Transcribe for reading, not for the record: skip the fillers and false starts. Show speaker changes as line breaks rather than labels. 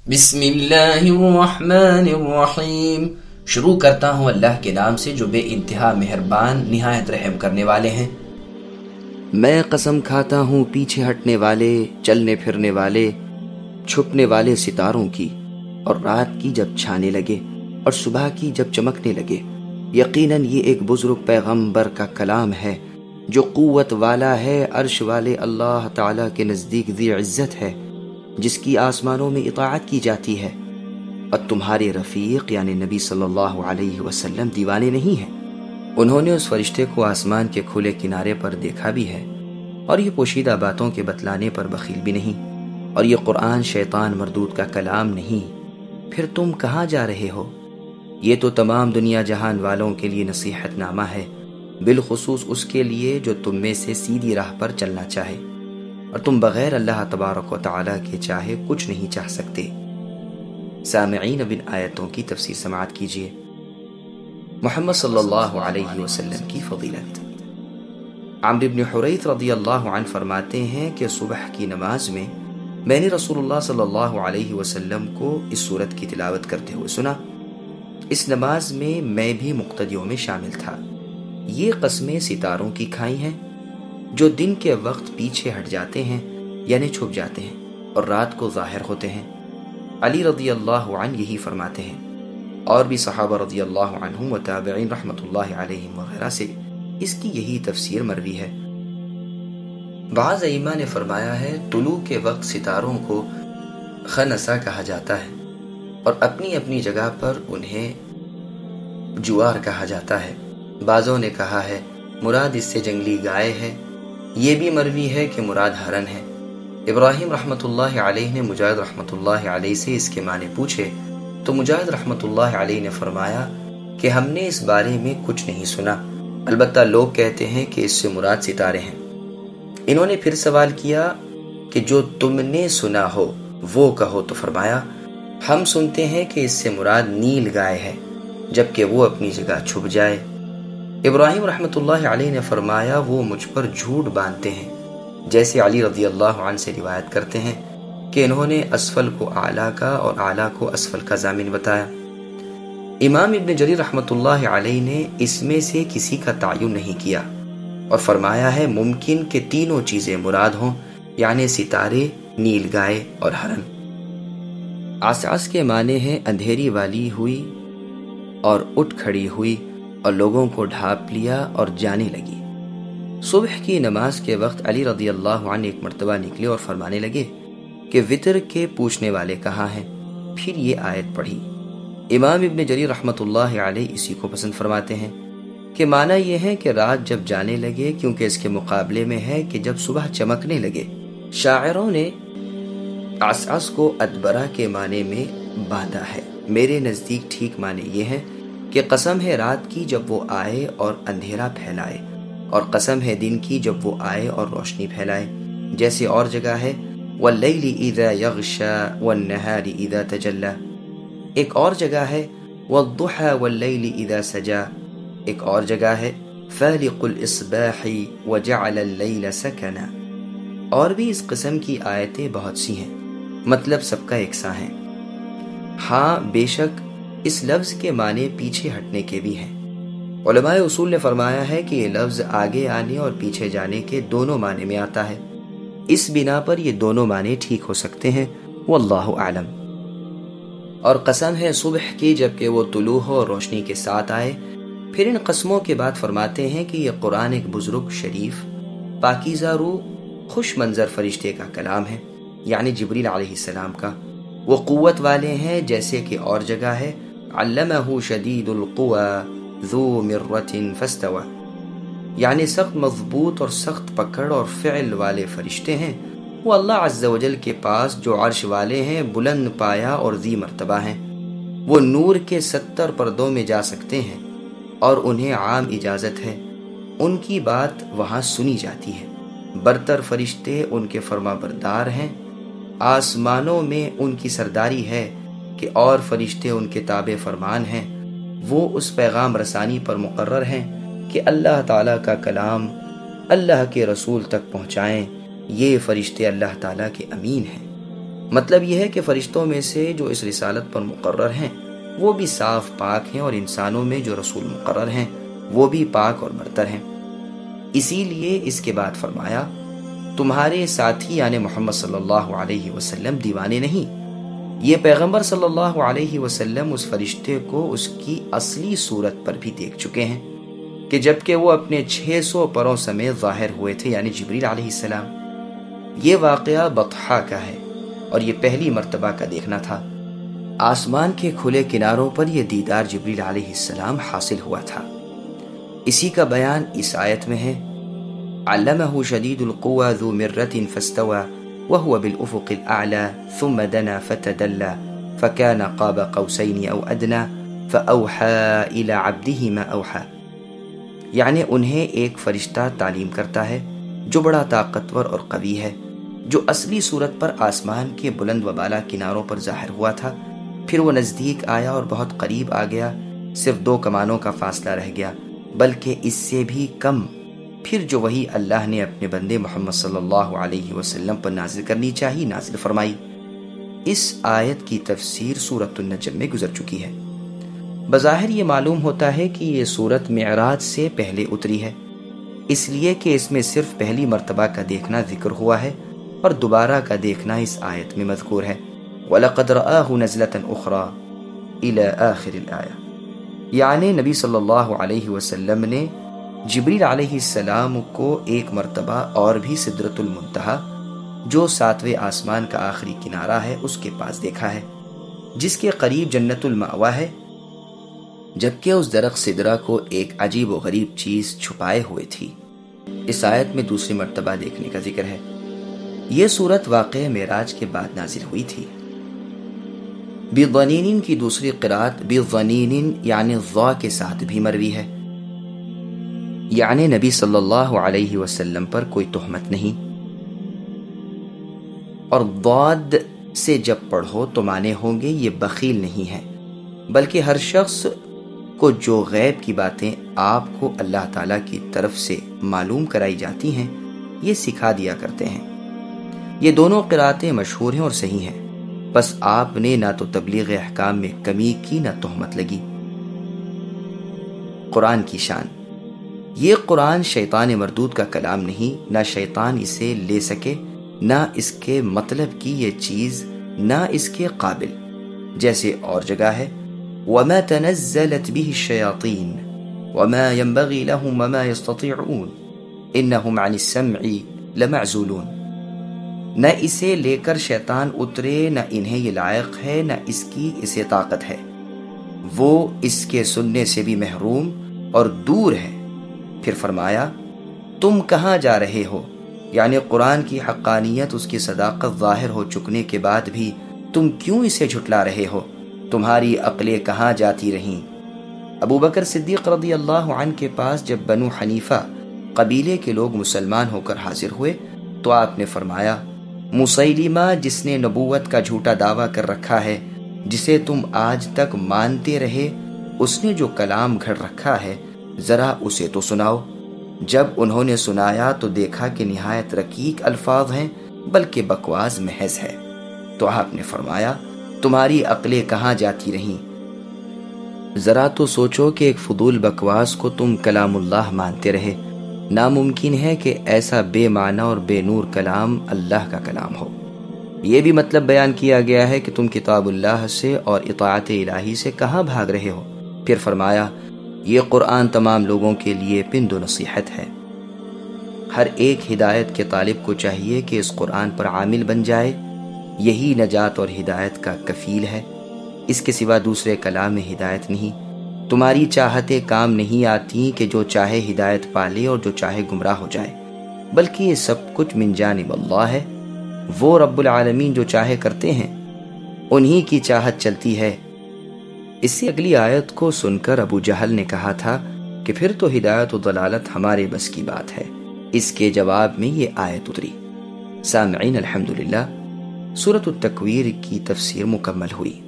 بسم اللہ الرحمن الرحیم۔ شروع کرتا ہوں اللہ کے نام سے جو بے انتہا مہربان نہایت رحم کرنے والے ہیں۔ میں قسم کھاتا ہوں پیچھے ہٹنے والے، چلنے پھرنے والے، چھپنے والے ستاروں کی، اور رات کی جب چھانے لگے اور صبح کی جب چمکنے لگے۔ یقیناً یہ ایک بزرگ پیغمبر کا کلام ہے جو قوت والا ہے، عرش والے اللہ تعالیٰ کے نزدیک ذی عزت ہے، جس کی آسمانوں میں اطاعت کی جاتی ہے، اور تمہارے رفیق یعنی نبی صلی اللہ علیہ وسلم دیوانے نہیں ہیں۔ انہوں نے اس فرشتے کو آسمان کے کھلے کنارے پر دیکھا بھی ہے، اور یہ پوشیدہ باتوں کے بتلانے پر بخیل بھی نہیں، اور یہ قرآن شیطان مردود کا کلام نہیں۔ پھر تم کہاں جا رہے ہو؟ یہ تو تمام دنیا جہان والوں کے لیے نصیحت نامہ ہے، بالخصوص اس کے لیے جو تم میں سے سیدھی راہ پر چلنا چاہے، اور تم بغیر اللہ تبارک و تعالیٰ کے چاہے کچھ نہیں چاہ سکتے۔ سامعین، اب ان آیتوں کی تفسیر سماعت کیجیے۔ محمد صلی اللہ علیہ وسلم کی فضیلت۔ عمرو بن حریث رضی اللہ عنہ فرماتے ہیں کہ صبح کی نماز میں نے رسول اللہ صلی اللہ علیہ وسلم کو اس سورت کی تلاوت کرتے ہوئے سنا۔ اس نماز میں بھی مقتدیوں میں شامل تھا۔ یہ قسمیں ستاروں کی کھائی ہیں جو دن کے وقت پیچھے ہٹ جاتے ہیں یعنی چھپ جاتے ہیں اور رات کو ظاہر ہوتے ہیں۔ علی رضی اللہ عنہ یہی فرماتے ہیں، اور بھی صحابہ رضی اللہ عنہم و تابعین رحمۃ اللہ علیہم وغیرہ سے اس کی یہی تفسیر مروی ہے۔ بعض ائمہ نے فرمایا ہے طلوع کے وقت ستاروں کو خنسا کہا جاتا ہے، اور اپنی اپنی جگہ پر انہیں جوار کہا جاتا ہے۔ بعضوں نے کہا ہے مراد اس سے جنگلی گائے ہے، یہ بھی مروی ہے کہ مراد ہرن ہے۔ ابراہیم رحمۃ اللہ علیہ نے مجاہد رحمۃ اللہ علیہ سے اس کے معنی پوچھے تو مجاہد رحمۃ اللہ علیہ نے فرمایا کہ ہم نے اس بارے میں کچھ نہیں سنا، البتہ لوگ کہتے ہیں کہ اس سے مراد ستارے ہیں۔ انہوں نے پھر سوال کیا کہ جو تم نے سنا ہو وہ کہو، تو فرمایا ہم سنتے ہیں کہ اس سے مراد نیل گائے ہے جبکہ وہ اپنی جگہ چھپ جائے۔ ابراہیم رحمۃ اللہ علیہ نے فرمایا وہ مجھ پر جھوٹ باندھتے ہیں، جیسے علی رضی اللہ عنہ سے روایت کرتے ہیں کہ انہوں نے اسفل کو اعلیٰ کا اور اعلیٰ کو اسفل کا ضامن بتایا۔ امام ابن جریر رحمۃ اللہ علیہ نے اس میں سے کسی کا تعین نہیں کیا اور فرمایا ہے ممکن کہ تینوں چیزیں مراد ہوں، یعنی ستارے، نیل گائے اور ہرن۔ عسعس کے معنی ہے اندھیری والی ہوئی اور اٹھ کھڑی ہوئی اور لوگوں کو ڈھانپ لیا اور جانے لگی۔ صبح کی نماز کے وقت علی رضی اللہ عنہ ایک مرتبہ نکلے اور فرمانے لگے کہ وتر کے پوچھنے والے کہاں ہیں؟ پھر یہ آیت پڑھی۔ امام ابن جریر رحمۃ اللہ علیہ اسی کو پسند فرماتے ہیں کہ معنی یہ ہے کہ رات جب جانے لگے، کیونکہ اس کے مقابلے میں ہے کہ جب صبح چمکنے لگے۔ شاعروں نے عسعس کو ادبرہ کے معنی میں باندھا ہے۔ میرے نزدیک ٹھیک معنی یہ ہے کہ قسم ہے رات کی جب وہ آئے اور اندھیرا پھیلائے، اور قسم ہے دن کی جب وہ آئے اور روشنی پھیلائے، جیسے اور جگہ ہے وَاللَّيْلِ إِذَا يَغْشَى وَالنَّهَارِ إِذَا تَجَلَّى، ایک اور جگہ ہے وَالضُّحَى وَاللَّيْلِ إِذَا سَجَى، ایک اور جگہ ہے فَالِقُ الْإِصْبَاحِ وَجَعَلَ اللَّيْلَ سَكَنًا۔ اور بھی اس قسم کی آیتیں بہت سی ہیں، مطلب سب کا یکساں ہے۔ ہاں بے شک اس لفظ کے معنی پیچھے ہٹنے کے بھی ہیں۔ علماء اصول نے فرمایا ہے کہ یہ لفظ آگے آنے اور پیچھے جانے کے دونوں معنی میں آتا ہے، اس بنا پر یہ دونوں معنی ٹھیک ہو سکتے ہیں، واللہ اعلم۔ اور قسم ہے صبح کی جبکہ وہ طلوع ہو اور روشنی کے ساتھ آئے۔ پھر ان قسموں کے بعد فرماتے ہیں کہ یہ قرآن ایک بزرگ، شریف، پاکیزہ روح، خوش منظر فرشتے کا کلام ہے، یعنی جبریل علیہ السلام کا۔ وہ قوت والے ہیں، جیسے کہ اور جگہ ہے علمہ شدید القوى ذو مرۃ فاستوى، یعنی سخت مضبوط اور سخت پکڑ اور فعل والے فرشتے ہیں۔ وہ اللہ عز و جل کے پاس جو عرش والے ہیں، بلند پایا اور ذی مرتبہ ہیں۔ وہ نور کے 70 پردوں میں جا سکتے ہیں اور انہیں عام اجازت ہے، ان کی بات وہاں سنی جاتی ہے۔ برتر فرشتے ان کے فرما بردار ہیں، آسمانوں میں ان کی سرداری ہے کہ اور فرشتے ان کے تابع فرمان ہیں۔ وہ اس پیغام رسانی پر مقرر ہیں کہ اللہ تعالیٰ کا کلام اللہ کے رسول تک پہنچائیں۔ یہ فرشتے اللہ تعالیٰ کے امین ہیں۔ مطلب یہ ہے کہ فرشتوں میں سے جو اس رسالت پر مقرر ہیں وہ بھی صاف پاک ہیں، اور انسانوں میں جو رسول مقرر ہیں وہ بھی پاک اور برتر ہیں۔ اسی لیے اس کے بعد فرمایا تمہارے ساتھی یعنی محمد صلی اللہ علیہ وسلم دیوانے نہیں۔ یہ پیغمبر صلی اللہ علیہ وسلم اس فرشتے کو اس کی اصلی صورت پر بھی دیکھ چکے ہیں کہ جبکہ وہ اپنے 600 پروں سمیت ظاہر ہوئے تھے، یعنی جبریل علیہ السلام۔ یہ واقعہ بطحا کا ہے اور یہ پہلی مرتبہ کا دیکھنا تھا۔ آسمان کے کھلے کناروں پر یہ دیدار جبریل علیہ السلام حاصل ہوا تھا۔ اسی کا بیان اس آیت میں ہے، علمہ شدید القوى ذو مرة فاستوى وهو بالأفق الأعلى ثم دنا فتدلى فكان قاب قوسين أو أدنى فأوحى إلى عبده ما أوحى، یعنی انہیں ایک فرشتہ تعلیم کرتا ہے جو بڑا طاقتور اور قوی ہے، جو اصلی صورت پر آسمان کے بلند و بالا کناروں پر ظاہر ہوا تھا، پھر وہ نزدیک آیا اور بہت قریب آ گیا، صرف 2 کمانوں کا فاصلہ رہ گیا بلکہ اس سے بھی کم، پھر جو وہی اللہ نے اپنے بندے محمد صلی اللہ علیہ وسلم پر نازل کرنی چاہی نازل فرمائی۔ اس آیت کی تفسیر سورۃ النجم میں گزر چکی ہے۔ بظاہر یہ معلوم ہوتا ہے کہ یہ سورت معراج سے پہلے اتری ہے، اس لیے کہ اس میں صرف پہلی مرتبہ کا دیکھنا ذکر ہوا ہے اور دوبارہ کا دیکھنا اس آیت میں مذکور ہے۔ وَلَقَدْ رَآهُ نَزْلَةً أُخْرَى إِلَى آخِرِ الْآيَةِ، یعنی نبی صلی اللہ علیہ وسلم نے جبریل علیہ السلام کو ایک مرتبہ اور بھی سدرۃ المنتہا جو 7ویں آسمان کا آخری کنارہ ہے اس کے پاس دیکھا ہے، جس کے قریب جنت المأوا ہے، جبکہ اس درخت سدرہ کو ایک عجیب و غریب چیز چھپائے ہوئے تھی۔ اس آیت میں دوسری مرتبہ دیکھنے کا ذکر ہے۔ یہ صورت واقع معراج کے بعد نازل ہوئی تھی۔ بِضَنِینٍ کی دوسری قرات بِضَنِینٍ یعنی ضا کے ساتھ بھی مروی ہے، یعنی نبی صلی اللہ علیہ وسلم پر کوئی تہمت نہیں، اور ضاد سے جب پڑھو تو معنی ہوں گے یہ بخیل نہیں ہے، بلکہ ہر شخص کو جو غیب کی باتیں آپ کو اللہ تعالیٰ کی طرف سے معلوم کرائی جاتی ہیں یہ سکھا دیا کرتے ہیں۔ یہ دونوں قراتیں مشہور ہیں اور صحیح ہیں، بس آپ نے نہ تو تبلیغ احکام میں کمی کی نہ تہمت لگی۔ قرآن کی شان، یہ قرآن شیطان مردود کا کلام نہیں، نہ شیطان اسے لے سکے، نہ اس کے مطلب کی یہ چیز، نہ اس کے قابل، جیسے اور جگہ ہے وَمَا تَنَزَّلَتْ بِهِ الشَّيَاطِينُ وَمَا يَنبَغِي لَهُمْ وَمَا يَسْتَطِيعُونَ إِنَّهُمْ عَنِ السَّمْعِ لَمَعْزُولُونَ، نہ اسے لے کر شیطان اترے، نہ انہیں یہ لائق ہے، نہ اس کی اسے طاقت ہے، وہ اس کے سننے سے بھی محروم اور دور ہے۔ پھر فرمایا تم کہاں جا رہے ہو، یعنی قرآن کی حقانیت، اس کی صداقت ظاہر ہو چکنے کے بعد بھی تم کیوں اسے جھٹلا رہے ہو، تمہاری عقلیں کہاں جاتی رہیں۔ ابو بکر صدیق رضی اللہ عنہ کے پاس جب بنو حنیفہ قبیلے کے لوگ مسلمان ہو کر حاضر ہوئے تو آپ نے فرمایا مسیلمہ جس نے نبوت کا جھوٹا دعویٰ کر رکھا ہے، جسے تم آج تک مانتے رہے، اس نے جو کلام گھڑ رکھا ہے ذرا اسے تو سناؤ۔ جب انہوں نے سنایا تو دیکھا کہ نہایت رقیق الفاظ ہیں بلکہ بکواس محض ہے، تو آپ نے فرمایا تمہاری عقلیں کہاں جاتی رہیں، ذرا تو سوچو کہ ایک فضول بکواس کو تم کلام اللہ مانتے رہے، ناممکن ہے کہ ایسا بے معنی اور بے نور کلام اللہ کا کلام ہو۔ یہ بھی مطلب بیان کیا گیا ہے کہ تم کتاب اللہ سے اور اطاعت الہی سے کہاں بھاگ رہے ہو۔ پھر فرمایا یہ قرآن تمام لوگوں کے لیے پند و نصیحت ہے، ہر ایک ہدایت کے طالب کو چاہیے کہ اس قرآن پر عامل بن جائے، یہی نجات اور ہدایت کا کفیل ہے، اس کے سوا دوسرے کلام میں ہدایت نہیں۔ تمہاری چاہتیں کام نہیں آتی کہ جو چاہے ہدایت پالے اور جو چاہے گمراہ ہو جائے، بلکہ یہ سب کچھ من جانب اللہ ہے، وہ رب العالمین جو چاہے کرتے ہیں، انہی کی چاہت چلتی ہے۔ اس سے اگلی آیت کو سن کر ابو جہل نے کہا تھا کہ پھر تو ہدایت و ضلالت ہمارے بس کی بات ہے۔ اس کے جواب میں یہ آیت اتری۔ سامعین الحمدللہ، سورۃ التکویر کی تفسیر مکمل ہوئی۔